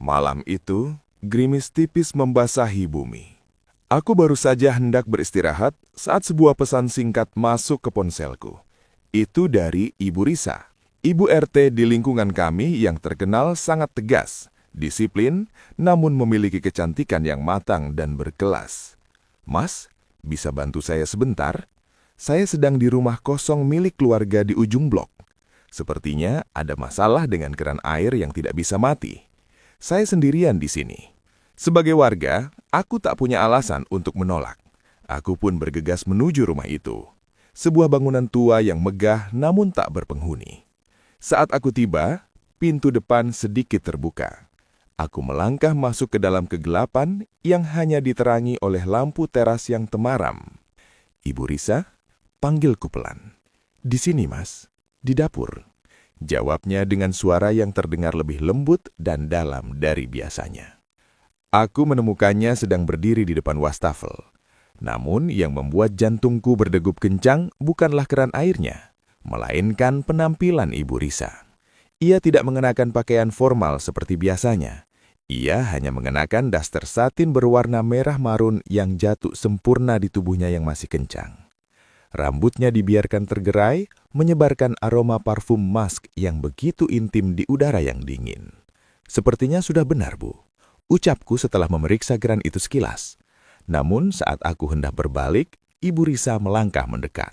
Malam itu, gerimis tipis membasahi bumi. Aku baru saja hendak beristirahat saat sebuah pesan singkat masuk ke ponselku. Itu dari Ibu Risa, Ibu RT di lingkungan kami yang terkenal sangat tegas, disiplin, namun memiliki kecantikan yang matang dan berkelas. "Mas, bisa bantu saya sebentar? Saya sedang di rumah kosong milik keluarga di ujung blok. Sepertinya ada masalah dengan keran air yang tidak bisa mati. Saya sendirian di sini." Sebagai warga, aku tak punya alasan untuk menolak. Aku pun bergegas menuju rumah itu. Sebuah bangunan tua yang megah namun tak berpenghuni. Saat aku tiba, pintu depan sedikit terbuka. Aku melangkah masuk ke dalam kegelapan yang hanya diterangi oleh lampu teras yang temaram. "Ibu Risa," panggilku pelan. "Di sini, Mas, di dapur," jawabnya dengan suara yang terdengar lebih lembut dan dalam dari biasanya. Aku menemukannya sedang berdiri di depan wastafel. Namun yang membuat jantungku berdegup kencang bukanlah keran airnya, melainkan penampilan Ibu Risa. Ia tidak mengenakan pakaian formal seperti biasanya. Ia hanya mengenakan daster satin berwarna merah marun yang jatuh sempurna di tubuhnya yang masih kencang. Rambutnya dibiarkan tergerai, menyebarkan aroma parfum musk yang begitu intim di udara yang dingin. "Sepertinya sudah benar, Bu," ucapku setelah memeriksa keran itu sekilas. Namun saat aku hendak berbalik, Ibu Risa melangkah mendekat.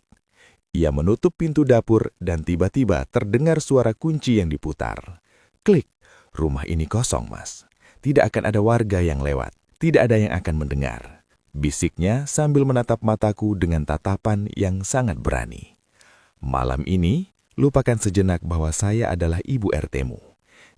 Ia menutup pintu dapur dan tiba-tiba terdengar suara kunci yang diputar. "Klik, rumah ini kosong, Mas. Tidak akan ada warga yang lewat. Tidak ada yang akan mendengar," bisiknya sambil menatap mataku dengan tatapan yang sangat berani. "Malam ini, lupakan sejenak bahwa saya adalah Ibu RT-mu.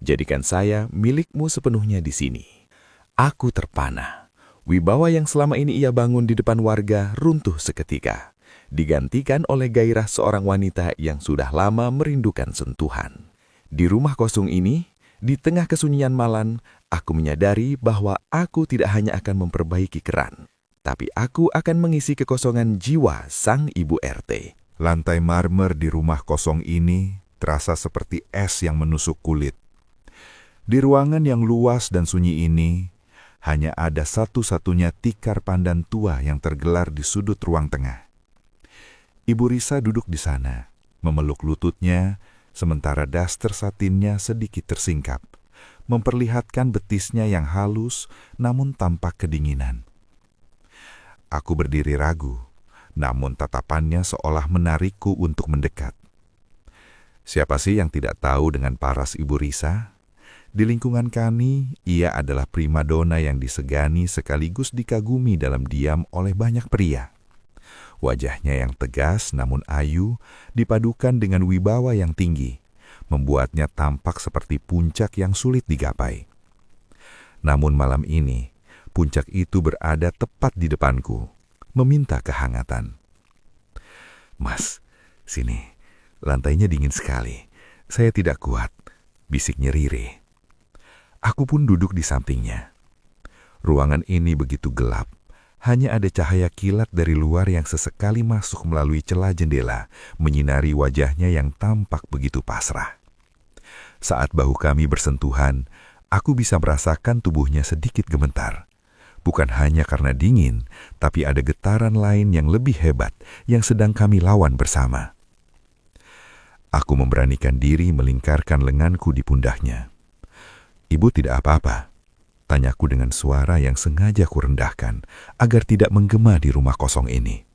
Jadikan saya milikmu sepenuhnya di sini." Aku terpana. Wibawa yang selama ini ia bangun di depan warga runtuh seketika, digantikan oleh gairah seorang wanita yang sudah lama merindukan sentuhan. Di rumah kosong ini, di tengah kesunyian malam, aku menyadari bahwa aku tidak hanya akan memperbaiki keran, tapi aku akan mengisi kekosongan jiwa sang Ibu RT. Lantai marmer di rumah kosong ini terasa seperti es yang menusuk kulit. Di ruangan yang luas dan sunyi ini, hanya ada satu-satunya tikar pandan tua yang tergelar di sudut ruang tengah. Ibu Risa duduk di sana, memeluk lututnya, sementara daster satinnya sedikit tersingkap, memperlihatkan betisnya yang halus namun tampak kedinginan. Aku berdiri ragu, namun tatapannya seolah menarikku untuk mendekat. Siapa sih yang tidak tahu dengan paras Ibu Risa? Di lingkungan kami, ia adalah primadona yang disegani sekaligus dikagumi dalam diam oleh banyak pria. Wajahnya yang tegas namun ayu, dipadukan dengan wibawa yang tinggi, membuatnya tampak seperti puncak yang sulit digapai. Namun malam ini, puncak itu berada tepat di depanku, meminta kehangatan. "Mas, sini, lantainya dingin sekali. Saya tidak kuat," bisiknya Rire. Aku pun duduk di sampingnya. Ruangan ini begitu gelap, hanya ada cahaya kilat dari luar yang sesekali masuk melalui celah jendela, menyinari wajahnya yang tampak begitu pasrah. Saat bahu kami bersentuhan, aku bisa merasakan tubuhnya sedikit gemetar. Bukan hanya karena dingin, tapi ada getaran lain yang lebih hebat yang sedang kami lawan bersama. Aku memberanikan diri melingkarkan lenganku di pundaknya. "Ibu tidak apa-apa?" tanyaku dengan suara yang sengaja kurendahkan agar tidak menggema di rumah kosong ini.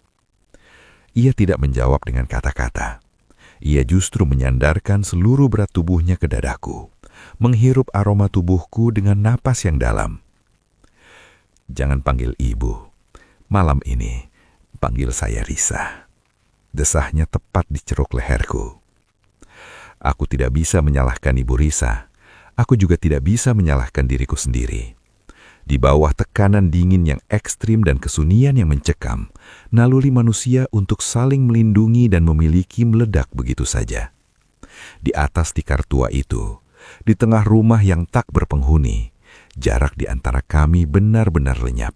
Ia tidak menjawab dengan kata-kata. Ia justru menyandarkan seluruh berat tubuhnya ke dadaku, menghirup aroma tubuhku dengan napas yang dalam. "Jangan panggil ibu. Malam ini, panggil saya Risa," desahnya tepat di ceruk leherku. Aku tidak bisa menyalahkan Ibu Risa. Aku juga tidak bisa menyalahkan diriku sendiri. Di bawah tekanan dingin yang ekstrim dan kesunyian yang mencekam, naluri manusia untuk saling melindungi dan memiliki meledak begitu saja. Di atas tikar tua itu, di tengah rumah yang tak berpenghuni, jarak di antara kami benar-benar lenyap.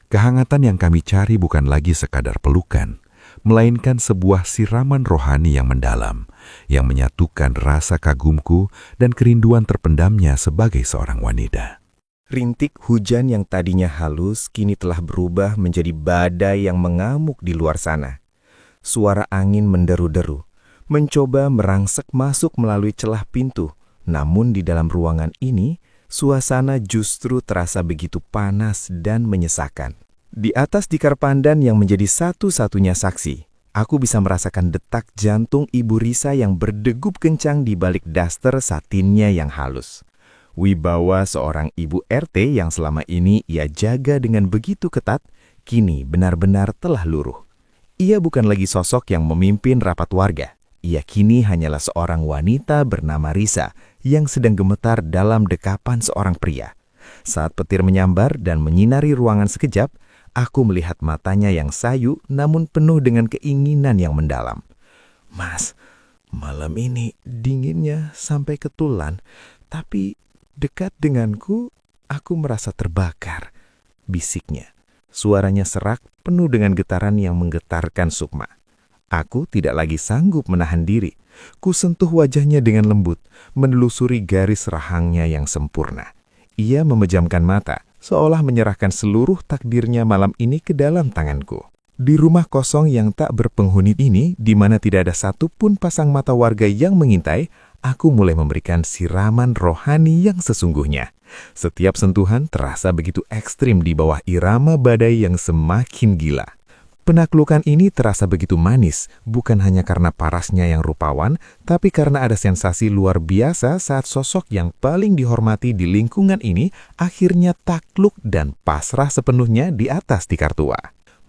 Kehangatan yang kami cari bukan lagi sekadar pelukan, melainkan sebuah siraman rohani yang mendalam, yang menyatukan rasa kagumku dan kerinduan terpendamnya sebagai seorang wanita. Rintik hujan yang tadinya halus kini telah berubah menjadi badai yang mengamuk di luar sana. Suara angin menderu-deru, mencoba merangsek masuk melalui celah pintu. Namun di dalam ruangan ini, suasana justru terasa begitu panas dan menyesakan. Di atas tikar pandan yang menjadi satu-satunya saksi, aku bisa merasakan detak jantung Ibu Risa yang berdegup kencang di balik daster satinnya yang halus. Wibawa seorang ibu RT yang selama ini ia jaga dengan begitu ketat, kini benar-benar telah luruh. Ia bukan lagi sosok yang memimpin rapat warga. Ia kini hanyalah seorang wanita bernama Risa yang sedang gemetar dalam dekapan seorang pria. Saat petir menyambar dan menyinari ruangan sekejap, aku melihat matanya yang sayu namun penuh dengan keinginan yang mendalam. "Mas, malam ini dinginnya sampai ketulan, tapi dekat denganku, aku merasa terbakar," bisiknya. Suaranya serak, penuh dengan getaran yang menggetarkan sukma. Aku tidak lagi sanggup menahan diri. Ku sentuh wajahnya dengan lembut, menelusuri garis rahangnya yang sempurna. Ia memejamkan mata, seolah menyerahkan seluruh takdirnya malam ini ke dalam tanganku. Di rumah kosong yang tak berpenghuni ini, di mana tidak ada satupun pasang mata warga yang mengintai, aku mulai memberikan siraman rohani yang sesungguhnya. Setiap sentuhan terasa begitu ekstrim di bawah irama badai yang semakin gila. Penaklukan ini terasa begitu manis, bukan hanya karena parasnya yang rupawan, tapi karena ada sensasi luar biasa saat sosok yang paling dihormati di lingkungan ini akhirnya takluk dan pasrah sepenuhnya di atas tikar tua.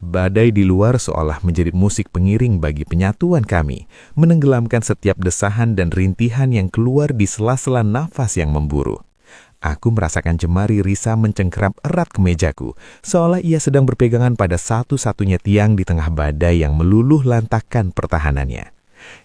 Badai di luar seolah menjadi musik pengiring bagi penyatuan kami, menenggelamkan setiap desahan dan rintihan yang keluar di sela-sela nafas yang memburu. Aku merasakan jemari Risa mencengkeram erat ke mejaku, seolah ia sedang berpegangan pada satu-satunya tiang di tengah badai yang meluluh lantakkan pertahanannya.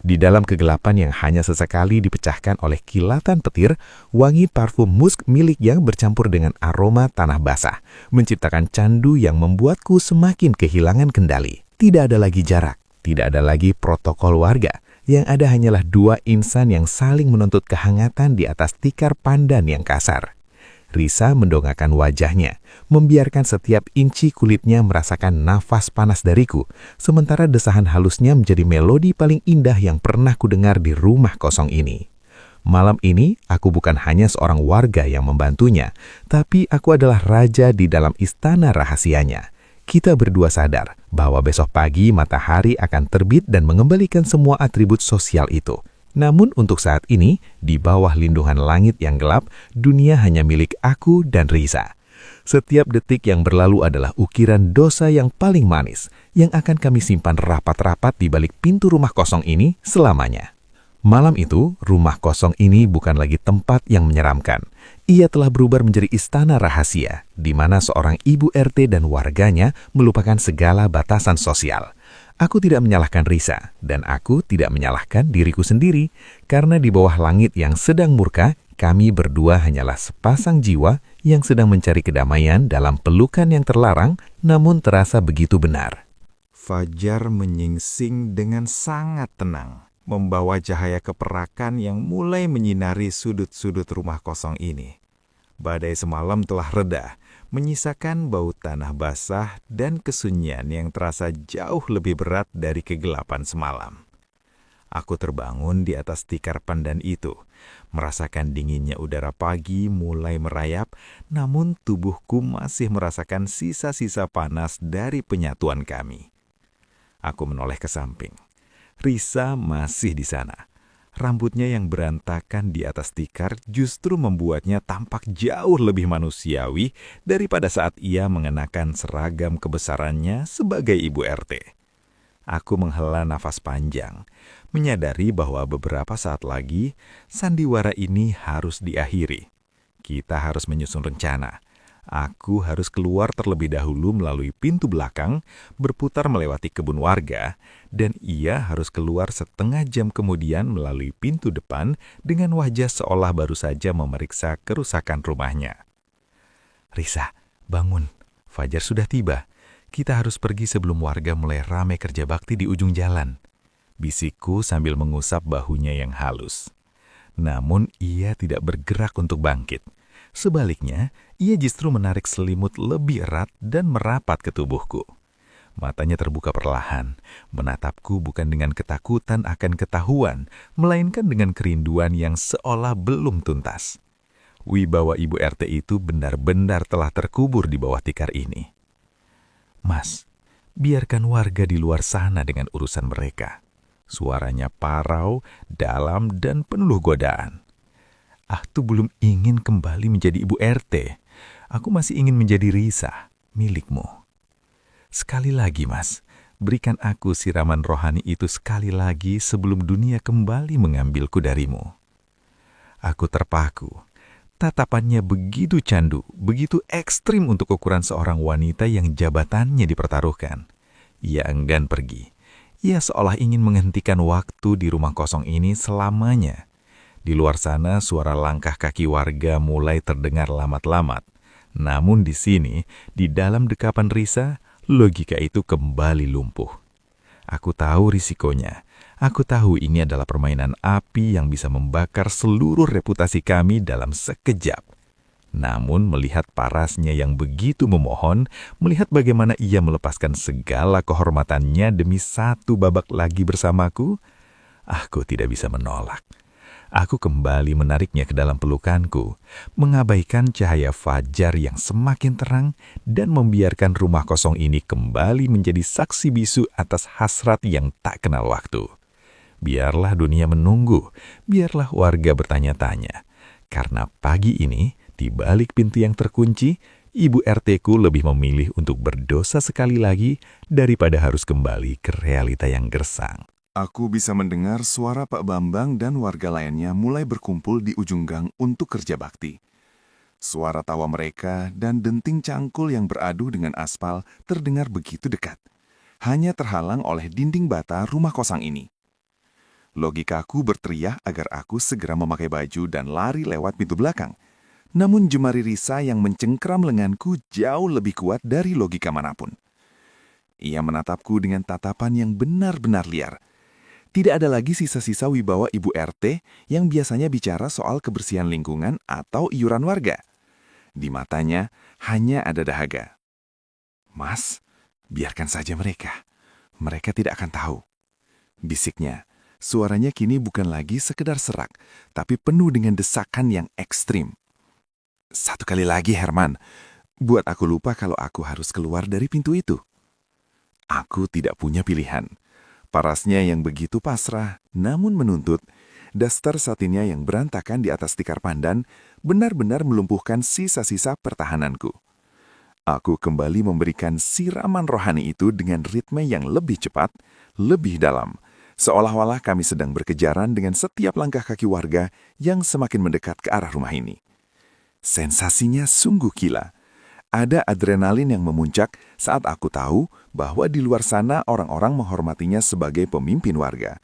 Di dalam kegelapan yang hanya sesekali dipecahkan oleh kilatan petir, wangi parfum musk miliknya bercampur dengan aroma tanah basah, menciptakan candu yang membuatku semakin kehilangan kendali. Tidak ada lagi jarak, tidak ada lagi protokol warga. Yang ada hanyalah dua insan yang saling menuntut kehangatan di atas tikar pandan yang kasar. Risa mendongakkan wajahnya, membiarkan setiap inci kulitnya merasakan nafas panas dariku, sementara desahan halusnya menjadi melodi paling indah yang pernah kudengar di rumah kosong ini. Malam ini, aku bukan hanya seorang warga yang membantunya, tapi aku adalah raja di dalam istana rahasianya. Kita berdua sadar bahwa besok pagi matahari akan terbit dan mengembalikan semua atribut sosial itu. Namun untuk saat ini, di bawah lindungan langit yang gelap, dunia hanya milik aku dan Risa. Setiap detik yang berlalu adalah ukiran dosa yang paling manis, yang akan kami simpan rapat-rapat di balik pintu rumah kosong ini selamanya. Malam itu, rumah kosong ini bukan lagi tempat yang menyeramkan. Ia telah berubah menjadi istana rahasia, di mana seorang ibu RT dan warganya melupakan segala batasan sosial. Aku tidak menyalahkan Risa, dan aku tidak menyalahkan diriku sendiri, karena di bawah langit yang sedang murka, kami berdua hanyalah sepasang jiwa yang sedang mencari kedamaian dalam pelukan yang terlarang, namun terasa begitu benar. Fajar menyingsing dengan sangat tenang, membawa cahaya keperakan yang mulai menyinari sudut-sudut rumah kosong ini. Badai semalam telah reda, menyisakan bau tanah basah dan kesunyian yang terasa jauh lebih berat dari kegelapan semalam. Aku terbangun di atas tikar pandan itu, merasakan dinginnya udara pagi mulai merayap, namun tubuhku masih merasakan sisa-sisa panas dari penyatuan kami. Aku menoleh ke samping. Risa masih di sana. Rambutnya yang berantakan di atas tikar justru membuatnya tampak jauh lebih manusiawi daripada saat ia mengenakan seragam kebesarannya sebagai ibu RT. Aku menghela nafas panjang, menyadari bahwa beberapa saat lagi sandiwara ini harus diakhiri. Kita harus menyusun rencana. Aku harus keluar terlebih dahulu melalui pintu belakang, berputar melewati kebun warga, dan ia harus keluar setengah jam kemudian melalui pintu depan dengan wajah seolah baru saja memeriksa kerusakan rumahnya. "Risa, bangun. Fajar sudah tiba. Kita harus pergi sebelum warga mulai ramai kerja bakti di ujung jalan. Bisikku sambil mengusap bahunya yang halus. Namun ia tidak bergerak untuk bangkit. Sebaliknya, ia justru menarik selimut lebih erat dan merapat ke tubuhku. Matanya terbuka perlahan, menatapku bukan dengan ketakutan akan ketahuan, melainkan dengan kerinduan yang seolah belum tuntas. Wibawa Ibu RT itu benar-benar telah terkubur di bawah tikar ini. Mas, biarkan warga di luar sana dengan urusan mereka. Suaranya parau, dalam, dan penuh godaan. Aku belum ingin kembali menjadi Ibu RT. Aku masih ingin menjadi Risa, milikmu. Sekali lagi, Mas, berikan aku siraman rohani itu sekali lagi sebelum dunia kembali mengambilku darimu. Aku terpaku. Tatapannya begitu candu, begitu ekstrim untuk ukuran seorang wanita yang jabatannya dipertaruhkan. Ia enggan pergi. Ia seolah ingin menghentikan waktu di rumah kosong ini selamanya. Di luar sana, suara langkah kaki warga mulai terdengar lamat-lamat. Namun di sini, di dalam dekapan Risa, logika itu kembali lumpuh. Aku tahu risikonya. Aku tahu ini adalah permainan api yang bisa membakar seluruh reputasi kami dalam sekejap. Namun melihat parasnya yang begitu memohon, melihat bagaimana ia melepaskan segala kehormatannya demi satu babak lagi bersamaku, aku tidak bisa menolak. Aku kembali menariknya ke dalam pelukanku, mengabaikan cahaya fajar yang semakin terang dan membiarkan rumah kosong ini kembali menjadi saksi bisu atas hasrat yang tak kenal waktu. Biarlah dunia menunggu, biarlah warga bertanya-tanya. Karena pagi ini, di balik pintu yang terkunci, Ibu RT-ku lebih memilih untuk berdosa sekali lagi daripada harus kembali ke realita yang gersang. Aku bisa mendengar suara Pak Bambang dan warga lainnya mulai berkumpul di ujung gang untuk kerja bakti. Suara tawa mereka dan denting cangkul yang beradu dengan aspal terdengar begitu dekat. Hanya terhalang oleh dinding bata rumah kosong ini. Logikaku berteriak agar aku segera memakai baju dan lari lewat pintu belakang. Namun jemari Risa yang mencengkram lenganku jauh lebih kuat dari logika manapun. Ia menatapku dengan tatapan yang benar-benar liar. Tidak ada lagi sisa-sisa wibawa Ibu RT yang biasanya bicara soal kebersihan lingkungan atau iuran warga. Di matanya hanya ada dahaga. Mas, biarkan saja mereka. Mereka tidak akan tahu. Bisiknya, suaranya kini bukan lagi sekedar serak, tapi penuh dengan desakan yang ekstrim. Satu kali lagi, Herman. Buat aku lupa kalau aku harus keluar dari pintu itu. Aku tidak punya pilihan. Parasnya yang begitu pasrah, namun menuntut, daster satinnya yang berantakan di atas tikar pandan benar-benar melumpuhkan sisa-sisa pertahananku. Aku kembali memberikan siraman rohani itu dengan ritme yang lebih cepat, lebih dalam, seolah-olah kami sedang berkejaran dengan setiap langkah kaki warga yang semakin mendekat ke arah rumah ini. Sensasinya sungguh gila. Ada adrenalin yang memuncak saat aku tahu bahwa di luar sana orang-orang menghormatinya sebagai pemimpin warga.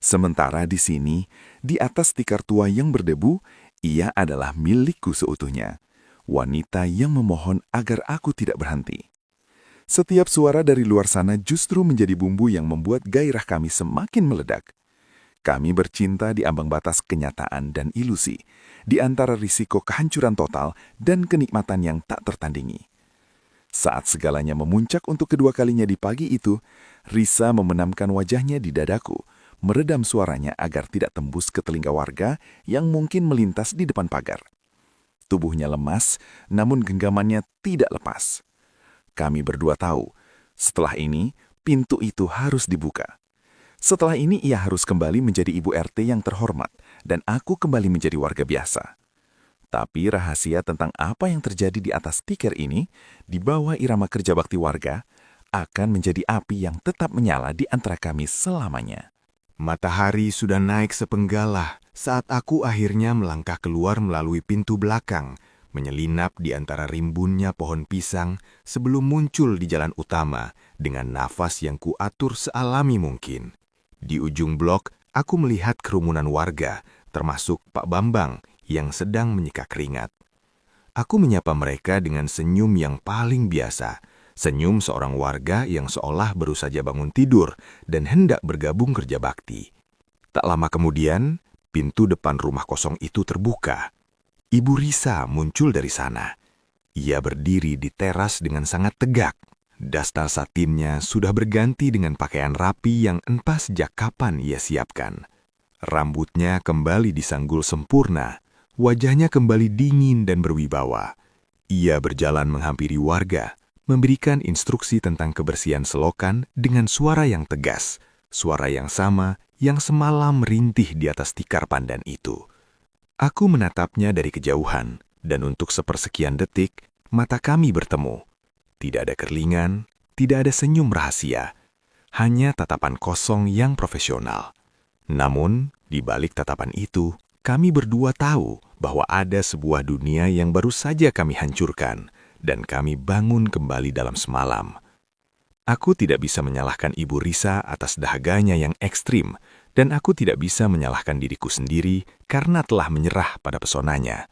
Sementara di sini, di atas tikar tua yang berdebu, ia adalah milikku seutuhnya. Wanita yang memohon agar aku tidak berhenti. Setiap suara dari luar sana justru menjadi bumbu yang membuat gairah kami semakin meledak. Kami bercinta di ambang batas kenyataan dan ilusi, di antara risiko kehancuran total dan kenikmatan yang tak tertandingi. Saat segalanya memuncak untuk kedua kalinya di pagi itu, Risa membenamkan wajahnya di dadaku, meredam suaranya agar tidak tembus ke telinga warga yang mungkin melintas di depan pagar. Tubuhnya lemas, namun genggamannya tidak lepas. Kami berdua tahu, setelah ini pintu itu harus dibuka. Setelah ini ia harus kembali menjadi Ibu RT yang terhormat dan aku kembali menjadi warga biasa. Tapi rahasia tentang apa yang terjadi di atas tikar ini, di bawah irama kerja bakti warga, akan menjadi api yang tetap menyala di antara kami selamanya. Matahari sudah naik sepenggalah saat aku akhirnya melangkah keluar melalui pintu belakang, menyelinap di antara rimbunnya pohon pisang sebelum muncul di jalan utama dengan nafas yang kuatur sealami mungkin. Di ujung blok, aku melihat kerumunan warga, termasuk Pak Bambang yang sedang menyeka keringat. Aku menyapa mereka dengan senyum yang paling biasa, senyum seorang warga yang seolah baru saja bangun tidur dan hendak bergabung kerja bakti. Tak lama kemudian, pintu depan rumah kosong itu terbuka. Ibu Risa muncul dari sana. Ia berdiri di teras dengan sangat tegak. Dastar satinnya sudah berganti dengan pakaian rapi yang entah sejak kapan ia siapkan. Rambutnya kembali disanggul sempurna, wajahnya kembali dingin dan berwibawa. Ia berjalan menghampiri warga, memberikan instruksi tentang kebersihan selokan dengan suara yang tegas, suara yang sama yang semalam merintih di atas tikar pandan itu. Aku menatapnya dari kejauhan, dan untuk sepersekian detik, mata kami bertemu. Tidak ada kerlingan, tidak ada senyum rahasia, hanya tatapan kosong yang profesional. Namun, di balik tatapan itu, kami berdua tahu bahwa ada sebuah dunia yang baru saja kami hancurkan, dan kami bangun kembali dalam semalam. Aku tidak bisa menyalahkan Ibu Risa atas dahaganya yang ekstrim, dan aku tidak bisa menyalahkan diriku sendiri karena telah menyerah pada pesonanya.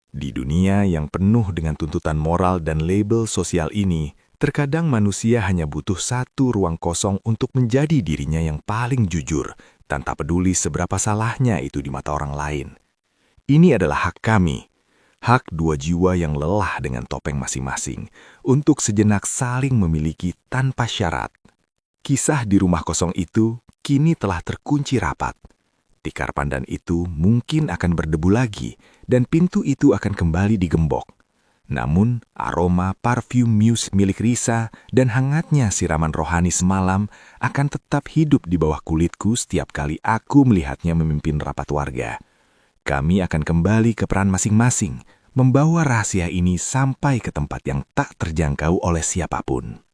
Di dunia yang penuh dengan tuntutan moral dan label sosial ini, terkadang manusia hanya butuh satu ruang kosong untuk menjadi dirinya yang paling jujur, tanpa peduli seberapa salahnya itu di mata orang lain. Ini adalah hak kami, hak dua jiwa yang lelah dengan topeng masing-masing, untuk sejenak saling memiliki tanpa syarat. Kisah di rumah kosong itu kini telah terkunci rapat. Tikar pandan itu mungkin akan berdebu lagi, dan pintu itu akan kembali digembok. Namun, aroma parfum Muse milik Risa dan hangatnya siraman rohani semalam akan tetap hidup di bawah kulitku setiap kali aku melihatnya memimpin rapat warga. Kami akan kembali ke peran masing-masing, membawa rahasia ini sampai ke tempat yang tak terjangkau oleh siapapun.